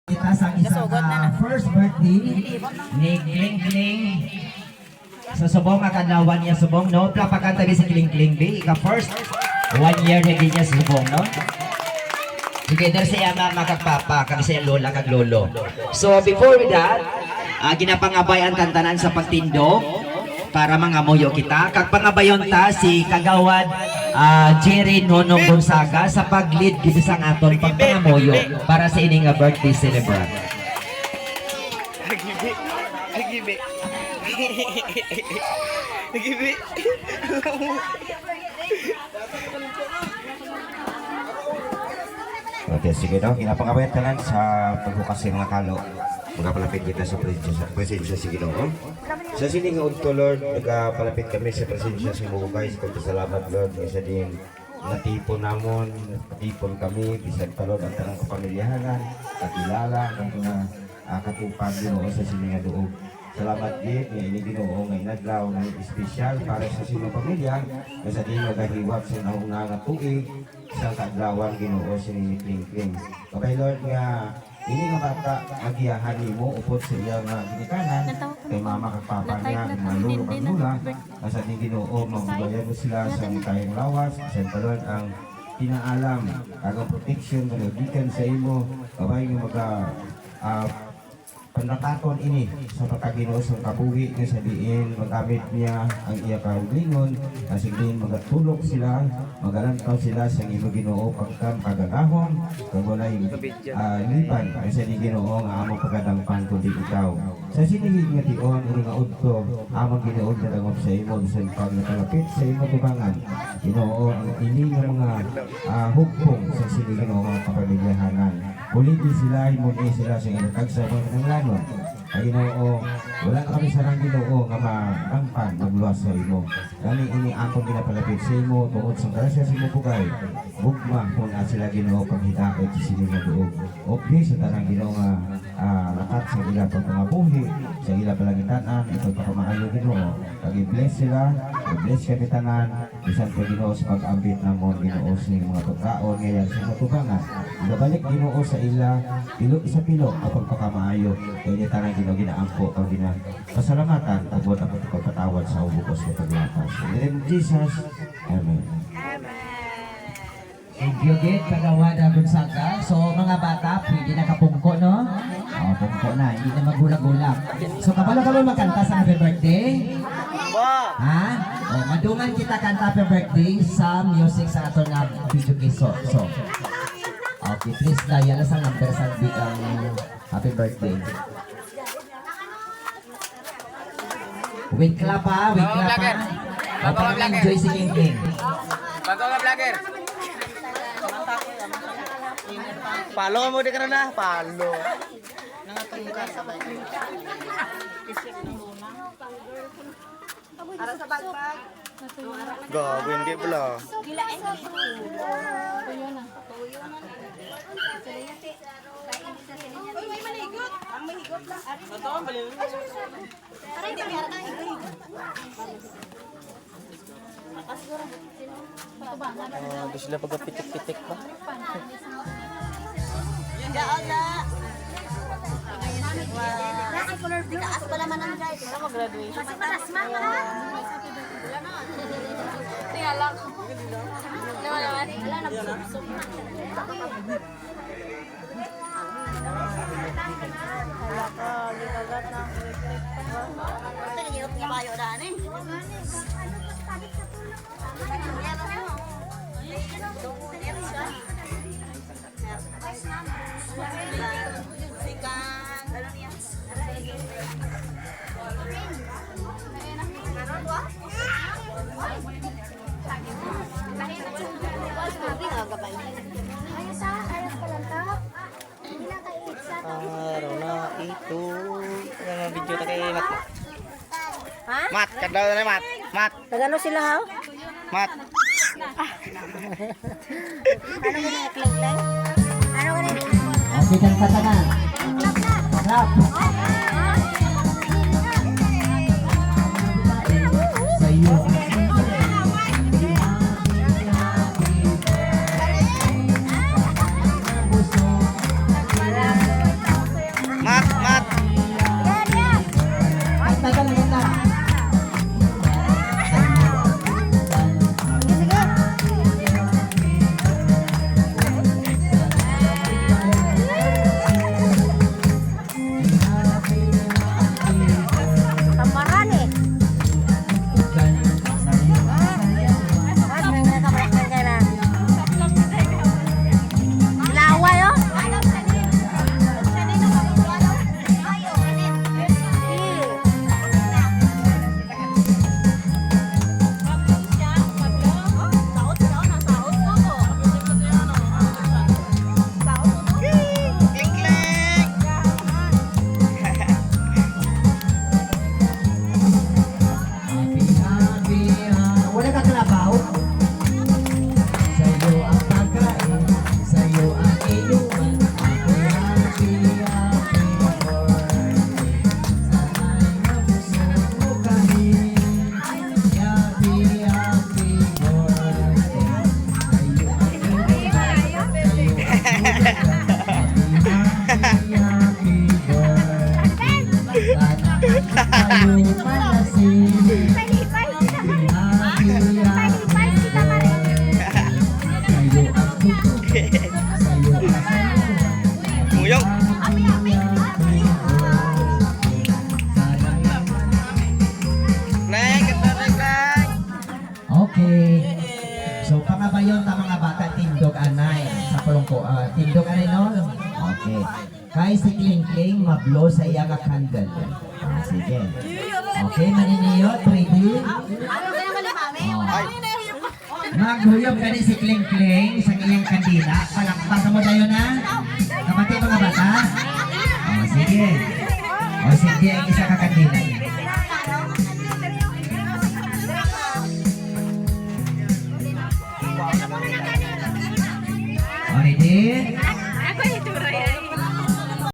Kita sa isang first birthday ni Kling Kling. Sa subong akadlawan niya subong no. Plapakan tabi si Kling Kling B. Ika first 1 year na di niya subong no. Together siya makagpapa kami sa lola kag lolo. So before that, ginapangabay ang tantanan sa pagtindog para mangamuyo kita. Kag pangabayon ta si Kagawad Jerry Nonong Gonzaga sa pag-lead gid sa aton pagpangamuyo para sa ining birthday celebrant. Nagibi. Nagibi. Okay, sige daw. Kinapangabayan tanan sa pagbukas ng mga kalo. Magpalapit kita sa presensya si Ginoo. Sa sining udto Lord, nagpalapit kami sa presensya sa Ginoo guys. Salamat Lord, isa din natipon namon, natipon kami, bisan pa Lord ang tanang kapamilyahanan, kakilala, ang mga katupad Ginoo sa sining nga duog. Salamat din nga ini Ginoo nga inadlaw na espesyal para sa sining pamilya, sa din magahiwat sa nauna nga tuig sa kadlawan Ginoo sining Kling Kling. Okay Lord nga ini nga bata agiyahan nimo upod sa iya nga ginikanan kay mama kag papa niya kag mga lolo kag lula asa din Ginoo mabugayan mo sila sa kayang lawas sa Lord ang tinaalam kag protection nga gikan sa imo kabay nga maga panakaton ini sa pagkaginoo sa kabuhi nga sa diin magamit niya ang iya kaugalingon kasi din magatulog sila magalantaw sila sa imo Ginoo pagkan pagagahom kag walay lipan kasi di Ginoo nga amo pagadangpan kundi ikaw sa sinigig nga tion ini nga udto among Ginoo dadangop sa imo bisan pag nakalapit sa imo tubangan Ginoo ang ini nga mga hugpong sa sinigig Ginoo nga kapamilyahanan buliti sila imuni sila sa inatag sa mga ay Ginoo, wala na kami sarang Ginoo nga magangpan, magluwas sa imo. Gani ini akong ginapalapit sa imo tungod sa grasya sa imo pugay. Bugma kung sila Ginoo paghidaot sa sila nga duog. Okay sa tanang Ginoo nga lakat sa ila pagpangabuhi, sa ila palangitanan, ito pagkamaayo Ginoo. Pag-bless sila, i-bless kami tanan, bisan po Ginoo sa pag-ambit namon Ginoo sa mga pagkaon ngayon sa matubangan. Ibabalik Ginoo sa ila, pilo sa pilo, kapag pagkamaayo. Kaya niya tanang Ginoo ginaangko o pasalamatan tagod ang pagpatawad sa ubukos ng paglapas. In the name of Jesus, Amen. Thank you again, Kagawad Gonzaga. So mga bata, pwede na kapungko, no? O, pungko na, hindi na magulag-gulag. So kapala ka ba magkanta sa happy birthday? Ha? O, madungan kita kanta happy birthday sa music sa ato na video kiso. So, okay, please dial sa number sa happy birthday. Wait clap ha, wait clap ha. O, para enjoy si King King. Bago ka vlogger. Palo mo di ka na, palo. Nangatungka sa bago. Ara sa bagbag. Gago hindi pala. Gilain mo. Tuyo na. Tuyo na. Uy, may maligot. Ang mahigot lang. Ito, ang maligot. Aray, hindi meron na higot. Gusto sila pagkapitik-pitik pa. Gaon na. Taas pa naman ang drive. Ito mo graduation. Mas patas mga ha? Tingnan lang. Naman naman. Wala na. Wala ka. Ligagat na. Ito nagigop niya kayo daan eh. Araw na ito. Ano ang video na kay Mat? Ha? Mat, kadlaw na Mat. Mat, Nagano sila ha? Mat. Ano ba na klang-klang? Ano ba na Okay, kanta ka na. Clap. Sa iyo. tayo malasing. Palipay sila pa rin. Pinahiya Palipay sila pa rin. Sa'yo ang tutok. Sa'yo ang sayo. Muyong. Kleng, ganda na kleng. Okay. So, pangabayon ta mga bata, tindog anay. Sa pulong ko, tindog anay no? Okay. Kay si Kling Kling, mablo sa iya ka candle. Sige. Okay, maniniyot, ready? Ay, Maghuyog ka ni si Kling Kling sa iyang kandila. Palakpakan mo tayo na. Kapatid mga bata. Sige. Sige, ang isa ka kandila. Ready?